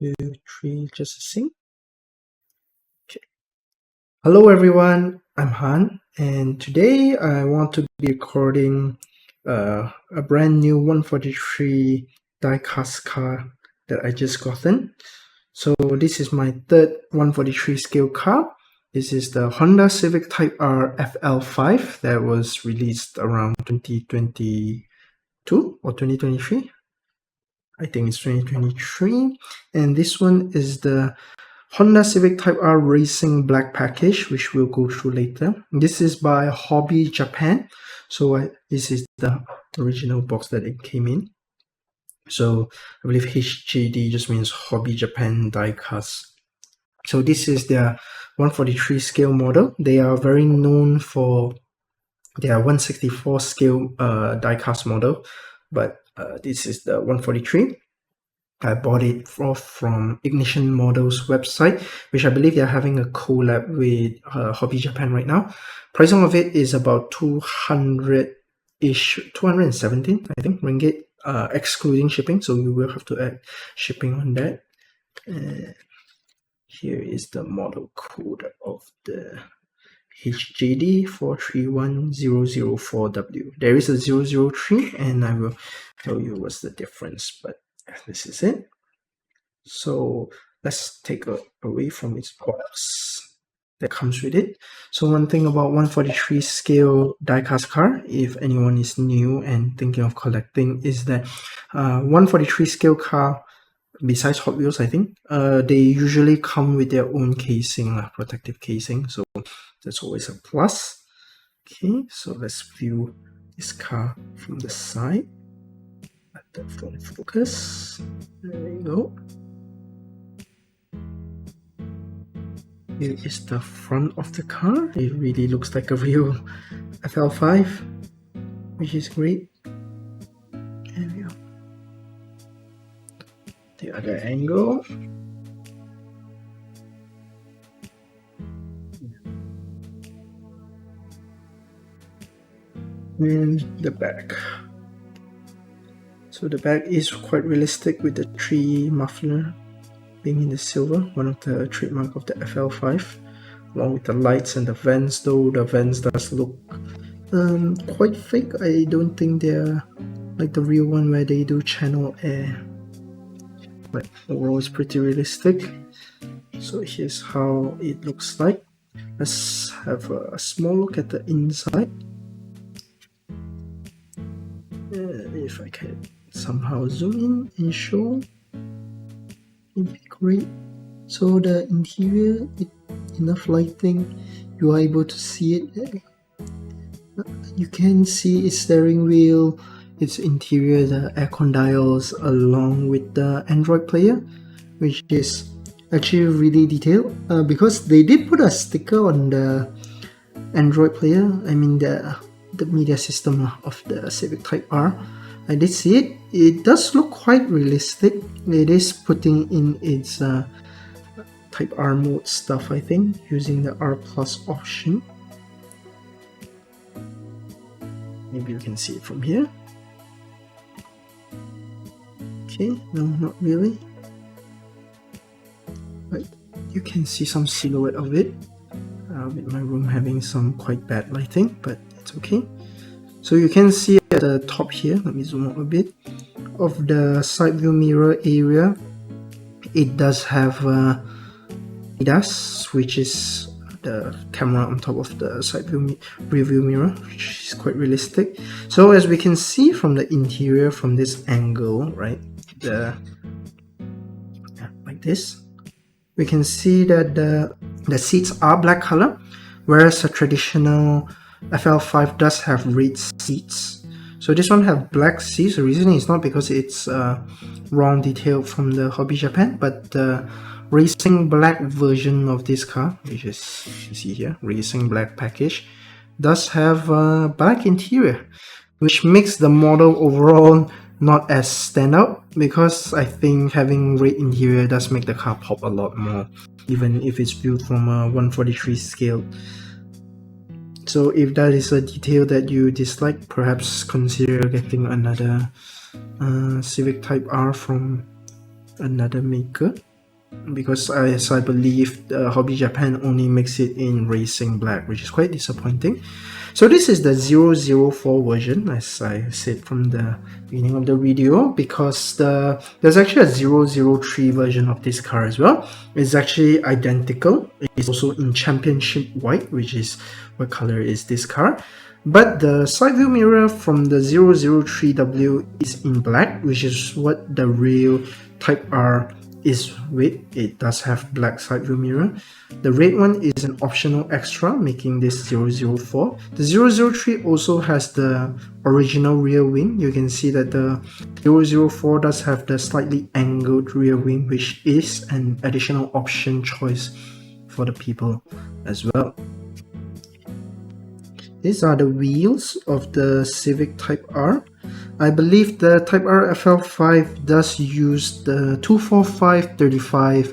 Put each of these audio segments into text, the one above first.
2, 3, just a sync. Okay. Hello everyone, I'm Han, and today I want to be recording a brand new 143 diecast car that I just gotten. So this is my third 143 scale car. This is the Honda Civic Type R FL5 that was released around 2022 or 2023. I think it's 2023, and this one is the Honda Civic Type R Racing Black Package, which we'll go through later. This is by HobbyJapan, so this is the original box that it came in. So I believe HJD just means HobbyJapan Diecast. So this is their 143 scale model. They are very known for their 164 scale diecast model, but this is the 143. I bought it from Ignition Models website, which I believe they're having a collab with HobbyJapan right now. Pricing of it is about 200-ish, 217, I think, ringgit, excluding shipping. So you will have to add shipping on that. Here is the model code of the HJD431004W. There is a 003, and I will tell you what's the difference, but this is it. So let's take away from its box that comes with it. So one thing about 143 scale diecast car, if anyone is new and thinking of collecting, is that 143 scale car, besides Hot Wheels, I think, they usually come with their own casing, protective casing, so that's always a plus. Okay, so let's view this car from the side. Let the phone focus. There you go. Here is the front of the car. It really looks like a real FL5, which is great. There we go. The other angle. And the back. So the back is quite realistic with the tree muffler being in the silver, one of the trademark of the FL5, along with the lights and the vents, though the vents does look quite fake. I don't think they're like the real one where they do channel air, but overall it's pretty realistic. So here's how it looks like. Let's have a small look at the inside. If I can somehow zoom in and show, it'd be great. So the interior, enough lighting, you are able to see it. You can see its steering wheel, its interior, the aircon dials, along with the Android player, which is actually really detailed, because they did put a sticker on the Android player, I mean the media system of the Civic Type R. I did see it. It does look quite realistic. It is putting in its Type R mode stuff, I think, using the R Plus option. Maybe you can see it from here. Okay, no, not really. But you can see some silhouette of it, with my room having some quite bad lighting, but it's okay. So you can see at the top here, let me zoom out a bit, of the side view mirror area, it does have ADAS, which is the camera on top of the side view rear view mirror, which is quite realistic. So as we can see from the interior, from this angle, right, like this, we can see that the seats are black color, whereas a traditional FL5 does have red seats. So this one have black seats. The reason is not because it's wrong detail from the HobbyJapan, but the racing black version of this car, which is, you see here, racing black package, does have a black interior, which makes the model overall not as standout, because I think having red interior does make the car pop a lot more, even if it's built from a 143 scale. So if that is a detail that you dislike, perhaps consider getting another Civic Type R from another maker, because as I believe HobbyJapan only makes it in racing black, which is quite disappointing. So this is the 004 version, as I said from the beginning of the video, because there's actually a 003 version of this car as well. It's actually identical. It's also in championship white, which is what color is this car. But the side view mirror from the 003W is in black, which is what the real Type R is with. It does have black side view mirror. The red one is an optional extra, making this 004. The 003 also has the original rear wing. You can see that the 004 does have the slightly angled rear wing, which is an additional option choice for the people as well. These are the wheels of the Civic Type R. I believe the Type R FL5 does use the 245/35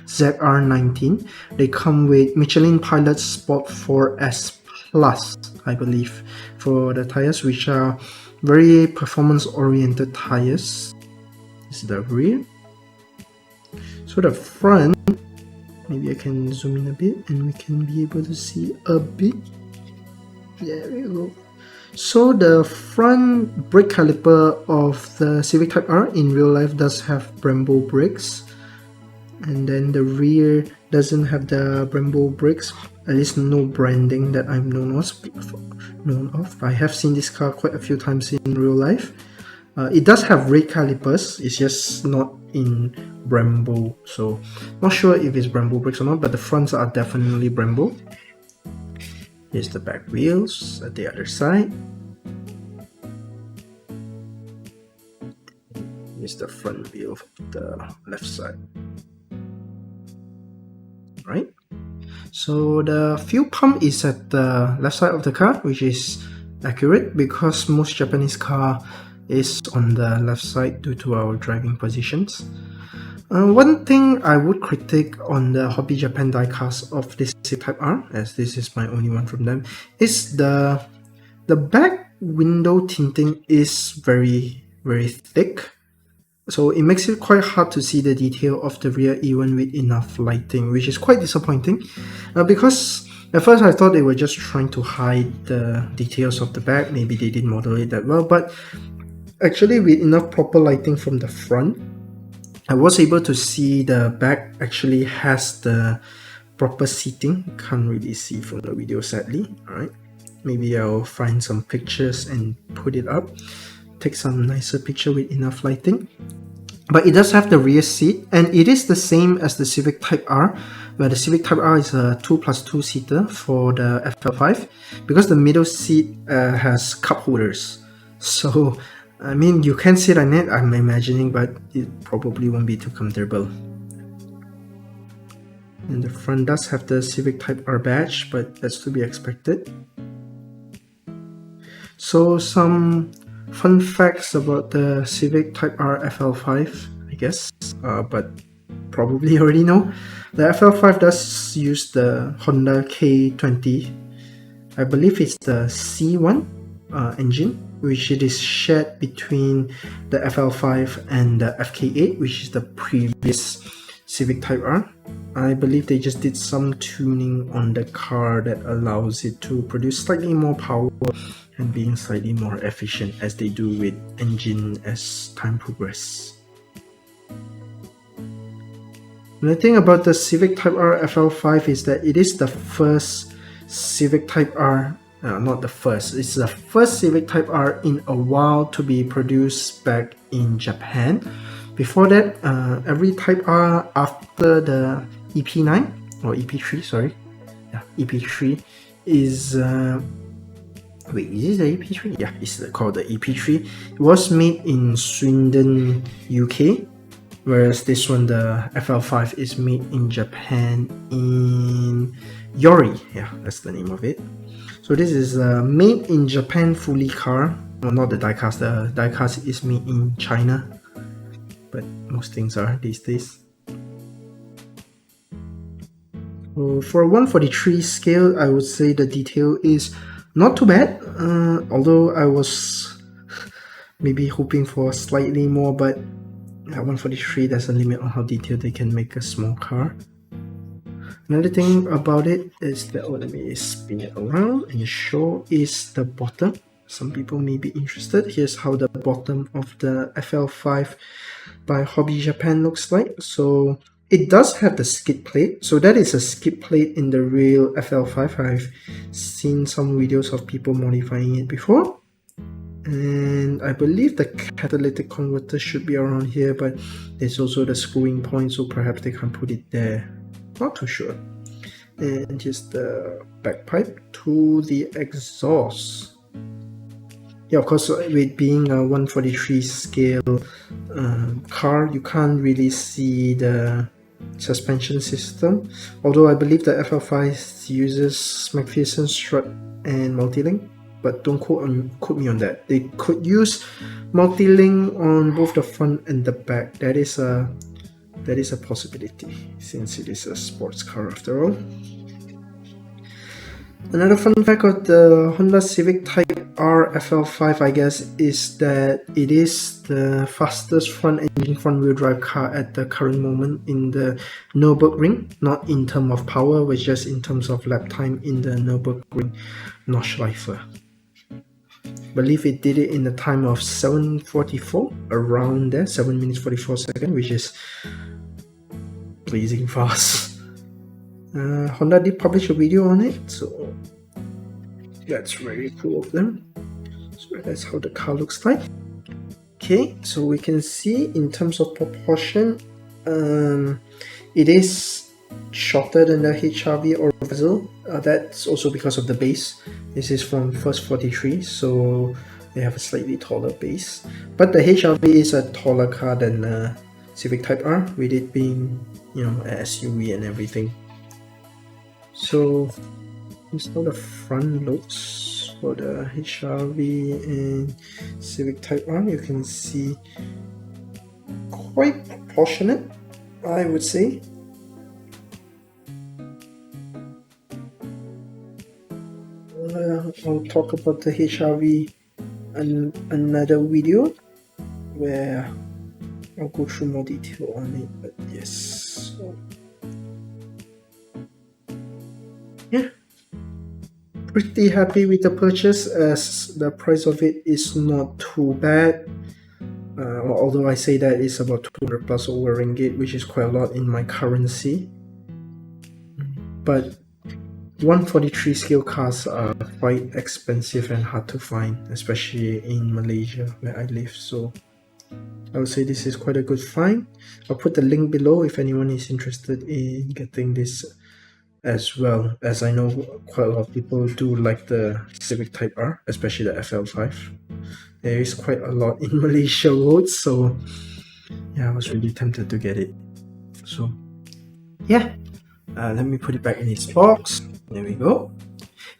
ZR19. They come with Michelin Pilot Sport 4S Plus, I believe, for the tires, which are very performance-oriented tires. This is the rear. So the front, maybe I can zoom in a bit and we can be able to see a bit. There we go. So the front brake caliper of the Civic Type R in real life does have Brembo brakes, and then the rear doesn't have the Brembo brakes, at least no branding that I'm known of. I have seen this car quite a few times in real life. It does have brake calipers, it's just not in Brembo, so not sure if it's Brembo brakes or not, but the fronts are definitely Brembo. Here's the back wheels at the other side. Here's the front wheel of the left side. Right? So the fuel pump is at the left side of the car, which is accurate because most Japanese car is on the left side due to our driving positions. One thing I would critique on the HobbyJapan diecast of this Type R, as this is my only one from them, is the back window tinting is very thick, so it makes it quite hard to see the detail of the rear even with enough lighting, which is quite disappointing, because at first I thought they were just trying to hide the details of the back. Maybe they didn't model it that well, but actually with enough proper lighting from the front, I was able to see the back actually has the proper seating. Can't really see from the video, sadly. Alright, maybe I'll find some pictures and put it up. Take some nicer picture with enough lighting. But it does have the rear seat, and it is the same as the Civic Type R, where the Civic Type R is a 2+2 seater for the FL5, because the middle seat has cup holders. So I mean, you can sit on it, I'm imagining, but it probably won't be too comfortable. And the front does have the Civic Type R badge, but that's to be expected. So some fun facts about the Civic Type R FL5, I guess, but probably already know. The FL5 does use the Honda K20, I believe it's the C1 engine, which it is shared between the FL5 and the FK8, which is the previous Civic Type R. I believe they just did some tuning on the car that allows it to produce slightly more power and being slightly more efficient, as they do with engine as time progresses. The thing about the Civic Type R FL5 is that it is the first Civic Type R, not the first, it's the first Civic Type R in a while to be produced back in Japan. Before that, every Type R after the EP9, or EP3, sorry, yeah, EP3 is, wait, is it the EP3? Yeah, it's called the EP3. It was made in Swindon, UK, whereas this one, the FL5, is made in Japan in Yori. Yeah, that's the name of it. So this is a made in Japan fully car. Well, not the diecast. The diecast is made in China, but most things are these days. So for a 1/43 scale, I would say the detail is not too bad, although I was maybe hoping for slightly more, but At 143, there's a limit on how detailed they can make a small car. Another thing about it is that, let me spin it around and show is the bottom. Some people may be interested. Here's how the bottom of the FL5 by HobbyJapan looks like. So it does have the skid plate. So that is a skid plate in the real FL5. I've seen some videos of people modifying it before. And I believe the catalytic converter should be around here, but there's also the screwing point, so perhaps they can put it there. Not too sure. And here's the backpipe to the exhaust. Yeah, of course, with being a 143 scale car, you can't really see the suspension system. Although I believe the FL5 uses McPherson strut and multi-link, but don't quote me on that. They could use multi-link on both the front and the back. That is a possibility, since it is a sports car after all. Another fun fact of the Honda Civic Type R FL5, I guess, is that it is the fastest front-engine front-wheel drive car at the current moment in the Nürburgring, not in terms of power, but just in terms of lap time in the Nürburgring Nordschleife. I believe it did it in the time of 7:44, around there, 7 minutes 44 seconds, which is blazing fast. Honda did publish a video on it, so that's very cool of them. So that's how the car looks like. Okay, so we can see in terms of proportion, it is shorter than the HRV or Vezel. That's also because of the base. This is from first 43, so they have a slightly taller base. But the HRV is a taller car than the Civic Type R, with it being, an SUV and everything. So here's how the front looks for the HRV and Civic Type R. You can see quite proportionate, I would say. I'll talk about the HRV in another video where I'll go through more detail on it, but yes. So, yeah, pretty happy with the purchase, as the price of it is not too bad. Although I say that it's about 200 plus over ringgit, which is quite a lot in my currency. But 143 scale cars are quite expensive and hard to find, especially in Malaysia where I live. So I would say this is quite a good find. I'll put the link below if anyone is interested in getting this, as well as I know quite a lot of people do like the Civic Type R, especially the FL5. There is quite a lot in Malaysia roads, so yeah, I was really tempted to get it. So yeah, let me put it back in its box. There we go.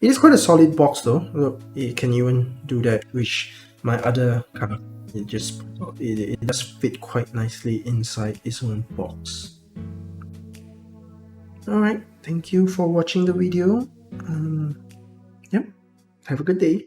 It is quite a solid box though. Look, it can even do that, which my other car, it does fit quite nicely inside its own box. Alright, thank you for watching the video. Yep, have a good day.